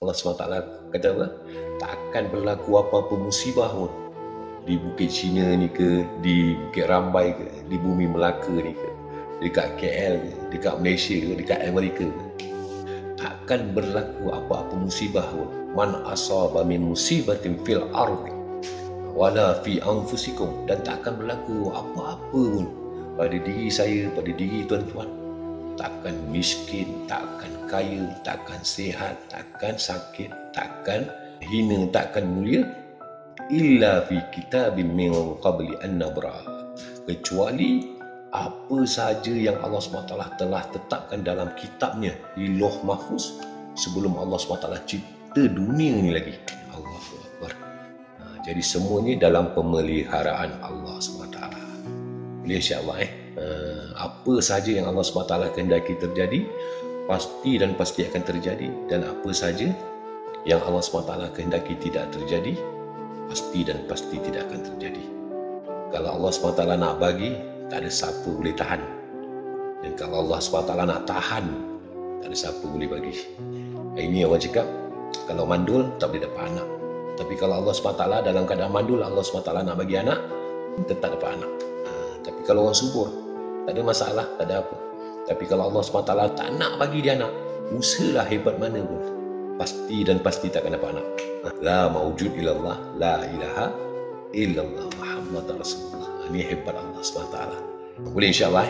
Allah SWT kata apa? Tak akan berlaku apa-apa musibah pun di Bukit Cina ni ke, di Bukit Rambai ke, di Bumi Melaka ni ke, dekat KL ke, dekat Malaysia ke, dekat Amerika ke. Takkan berlaku apa-apa musibah pun. Man asaba min musibatin fil ardi wala fi anfusikum, dan tak akan berlaku apa-apa pun pada diri saya, pada diri tuan-tuan. Takkan miskin, takkan kaya, takkan sihat, takkan sakit, takkan hina, takkan mulia, illa fi kitabim min qabli an nabra, kecuali apa sahaja yang Allah SWT telah tetapkan dalam kitabnya di Lauh Mahfuz sebelum Allah SWT cipta dunia ni lagi. Allahu Akbar. Jadi semuanya dalam pemeliharaan Allah SWT. Boleh insya-Allah apa sahaja yang Allah SWT kehendaki terjadi, pasti dan pasti akan terjadi, dan apa sahaja yang Allah SWT kehendaki tidak terjadi, pasti dan pasti tidak akan terjadi. Kalau Allah SWT nak bagi, tak ada siapa boleh tahan. Dan kalau Allah SWT nak tahan, tak ada siapa boleh bagi. Ini orang cakap, kalau mandul tak boleh dapat anak. Tapi kalau Allah SWT dalam keadaan mandul, Allah SWT nak bagi anak, tetap dapat anak. Tapi kalau orang subur, tak ada masalah, tak ada apa. Tapi kalau Allah SWT tak nak bagi dia anak, usahalah hebat mana pun, pasti dan pasti takkan dapat anak. La mawjud illallah, la ilaha illallah Muhammad Rasulullah. Ini hebat Allah SWT. Boleh insya-Allah